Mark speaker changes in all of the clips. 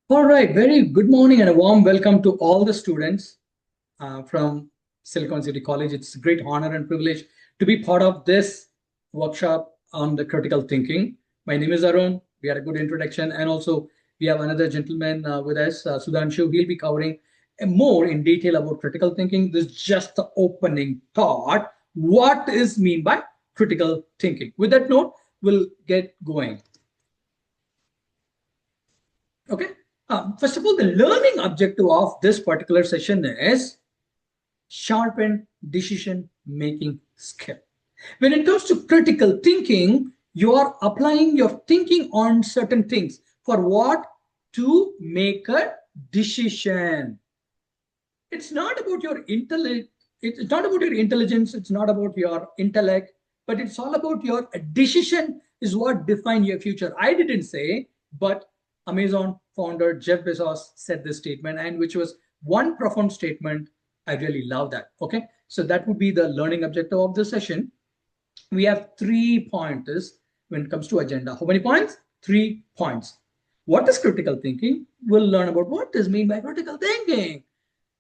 Speaker 1: All right, very good morning and a warm welcome to all the students from Silicon City College. It's a great honor and privilege to be part of this workshop on the critical thinking. My name is Arun. We had a good introduction, and also we have another gentleman with us, Sudhanshu. He'll be covering more in detail about critical thinking. This is just the opening thought. What is mean by critical thinking? With that note, we'll get going. Okay. First of all, the learning objective of this particular session is sharpen decision-making skill. When it comes to critical thinking, you are applying your thinking on certain things. For what? To make a decision. It's not about your intellect. It's not about your intelligence. It's not about your intellect, but it's all about your decision is what define your future. I didn't say, but Amazon founder Jeff Bezos said this statement, and which was one profound statement. I really love that. Okay, so that would be the learning objective of this session. We have 3 pointers when it comes to agenda. How many points? 3 points. What is critical thinking? We'll learn about what is mean by critical thinking.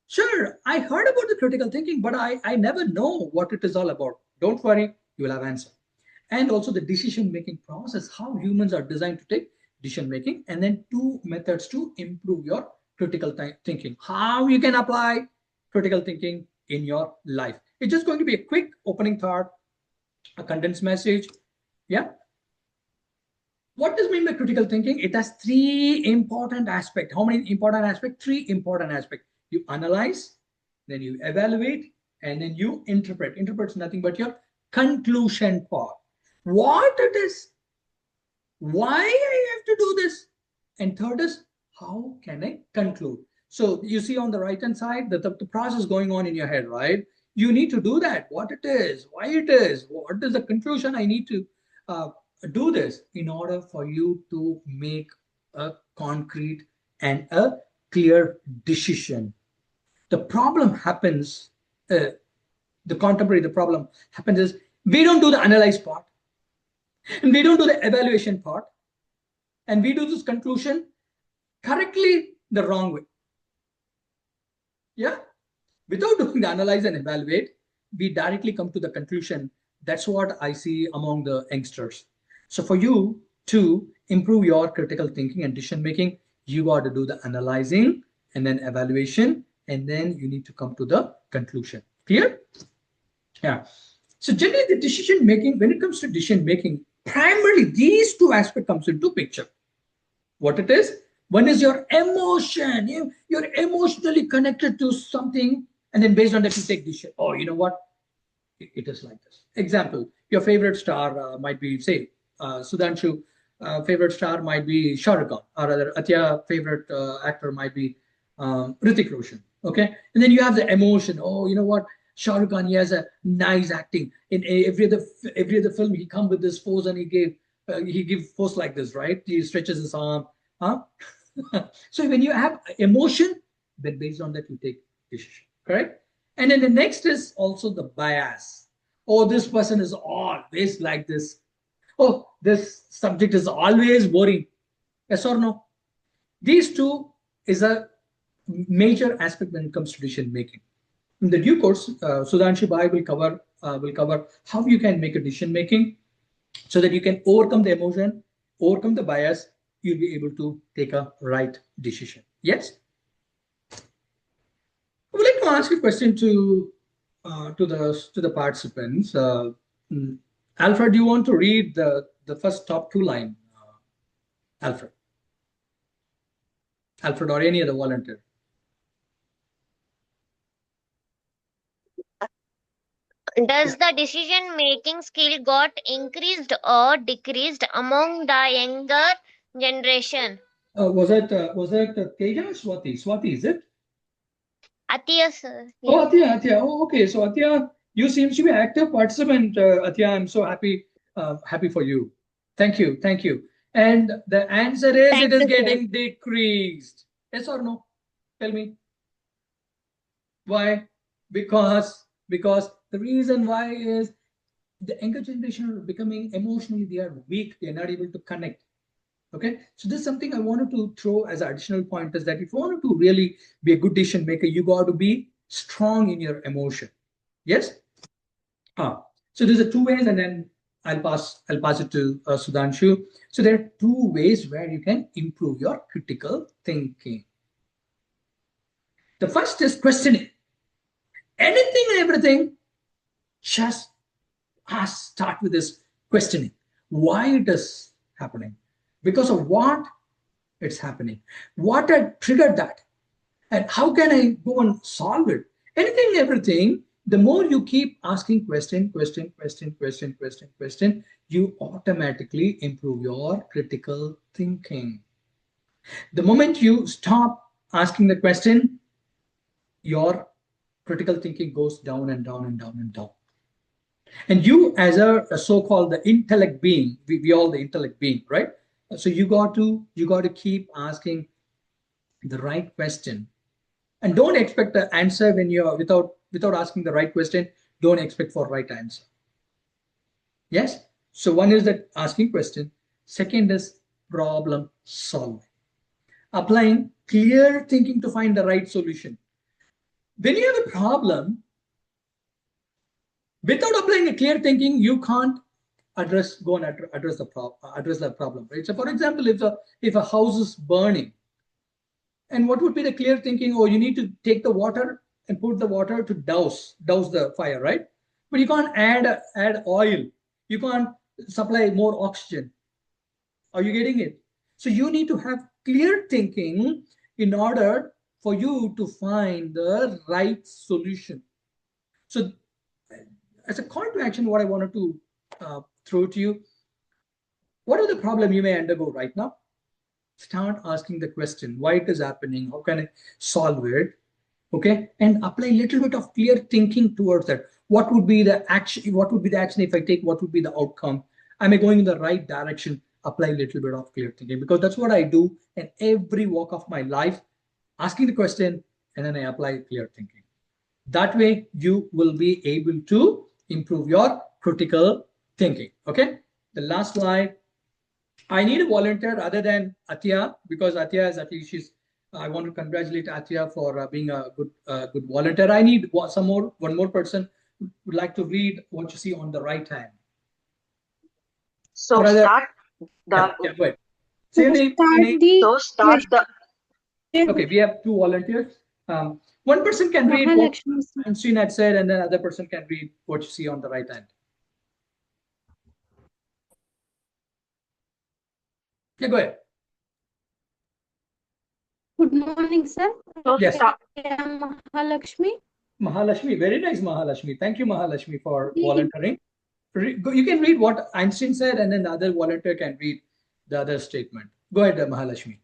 Speaker 1: Sure, I heard about the critical thinking, but I never know what it is all about. Don't worry, you will have answer. And also the decision-making process, how humans are designed to take decision-making, and then 2 methods to improve your critical thinking. How you can apply critical thinking in your life. It's just going to be a quick opening thought, a condensed message. Yeah. What does mean by critical thinking? It has 3 important aspects. How many important aspects? 3 important aspects. You analyze, then you evaluate, and then you interpret. Interpret is nothing but your conclusion part. What it is, why I have to do this, and third is how can I conclude. So you see on the right hand side that the process going on in your head, right? You need to do that. What it is, why it is, what is the conclusion I need to do this in order for you to make a concrete and a clear decision. The problem happens, the problem happens is we don't do the analyze part, and we don't do the evaluation part, and we do this conclusion correctly the wrong way. Yeah, without doing the analyze and evaluate, we directly come to the conclusion. That's what I see among the youngsters. So for you to improve your critical thinking and decision making, you got to do the analyzing and then evaluation, and then you need to come to the conclusion. Clear? Yeah. So generally the decision making, when it comes to decision making, primarily these 2 aspects comes into picture. What it is? One is your emotion. You're emotionally connected to something, and then based on that you take decision. Oh, you know what? It is like this. Example, your favorite star might be, say, Sudhanshu, favorite star might be Shah Rukh Khan, or rather, Atya favorite actor might be Hrithik Roshan. Okay, and then you have the emotion. Oh, you know what? Shah Rukh Khan, he has a nice acting. In every other film, he come with this pose and he give pose like this, right? He stretches his arm. Huh? So when you have emotion, then based on that you take decision. Correct? And then the next is also the bias. Oh, this person is always like this. Oh, this subject is always boring. Yes or no? These 2 is a major aspect when it comes to decision making. In the due course, Sudhanshu Bhai will cover how you can make a decision making so that you can overcome the emotion, overcome the bias. You'll be able to take a right decision. Yes. I would like to ask a question to the participants. Alfred, do you want to read the first top 2 line? Alfred. Alfred or any other volunteer.
Speaker 2: Does the decision making skill got increased or decreased among the younger generation?
Speaker 1: Was that Teja or Swati? Swati, is it?
Speaker 2: Athiya sir.
Speaker 1: Oh,
Speaker 2: Yeah.
Speaker 1: Atya, Atya. Oh, okay. So Atya, you seem to be an active participant. Atya, I'm so happy for you. Thank you, thank you. And the answer is it
Speaker 2: Thank
Speaker 1: is
Speaker 2: you, sir.
Speaker 1: getting decreased. Yes or no? Tell me why? Because the reason why is the younger generation are becoming emotionally they are weak. They are not able to connect. Okay, so this is something I wanted to throw as an additional point, is that if you want to really be a good decision maker, you got to be strong in your emotion. Yes. So there's a two ways, and then I'll pass it to Sudhanshu. So there are two ways where you can improve your critical thinking. The first is questioning anything and everything. Just start with this questioning. Why it is happening? Because of what it's happening? What had triggered that? And how can I go and solve it? Anything, everything. The more you keep asking question, you automatically improve your critical thinking. The moment you stop asking the question, your critical thinking goes down and down and down and down. And you, as a so-called the intellect being, we all the intellect being, right? So you got to keep asking the right question, and don't expect the answer when you're without asking the right question. Don't expect for right answer. Yes. So one is that asking question. Second is problem solving, applying clear thinking to find the right solution. When you have a problem, without applying a clear thinking, you can't address the problem, right? So for example, if a house is burning, and what would be the clear thinking? Oh, you need to take the water and put the water to douse the fire, right? But you can't add oil. You can't supply more oxygen. Are you getting it? So you need to have clear thinking in order for you to find the right solution. So as a call to action, what I wanted to throw to you, what are the problem you may undergo right now? Start asking the question, why it is happening, how can I solve it? Okay, and apply a little bit of clear thinking towards that. What would be the action? What would be the action if I take? What would be the outcome? Am I going in the right direction? Apply a little bit of clear thinking, because that's what I do in every walk of my life, asking the question and then I apply clear thinking. That way you will be able to improve your critical thinking. Okay, the last slide. I need a volunteer other than Atya, because Atya is at least I want to congratulate Atya for being a good volunteer. I need one more person who would like to read what you see on the right hand.
Speaker 3: So
Speaker 1: Or rather,
Speaker 3: start the
Speaker 1: yeah, go ahead. Say your name.
Speaker 3: so start the
Speaker 1: Okay, we have two volunteers. One person can read what Einstein had said, and then other person can read what you see on the right hand. Yeah, go ahead.
Speaker 4: Good morning, sir.
Speaker 3: so
Speaker 1: Yes.
Speaker 3: start,
Speaker 4: Mahalakshmi.
Speaker 1: Mahalashmi, very nice, Mahalashmi. Thank you, Mahalashmi, for volunteering. You can read what Einstein said, and then the other volunteer can read the other statement. Go ahead, Mahalashmi.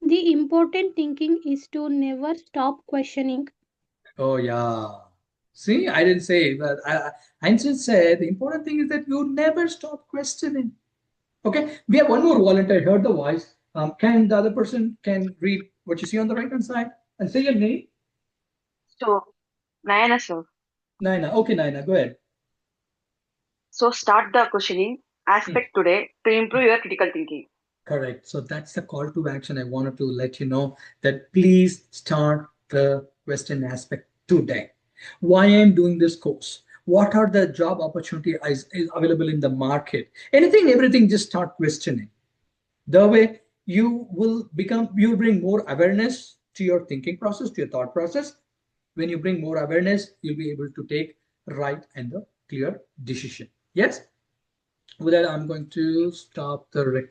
Speaker 4: The important thinking is to never stop questioning.
Speaker 1: Oh, yeah. See, I didn't say, but Einstein said the important thing is that you never stop questioning. Okay, we have one more volunteer. I heard the voice. Can the other person can read what you see on the right hand side and say your name?
Speaker 3: so Nayana sir.
Speaker 1: Naina. Okay, Naina, go ahead.
Speaker 3: So start the questioning aspect today to improve your critical thinking.
Speaker 1: Correct. So that's the call to action. I wanted to let you know that please start the question aspect today. Why I'm doing this course? What are the job opportunity is available in the market? Anything, everything, just start questioning. The way you will bring more awareness to your thinking process, to your thought process. When you bring more awareness, you'll be able to take right and the clear decision. Yes. With that, I'm going to stop the recording.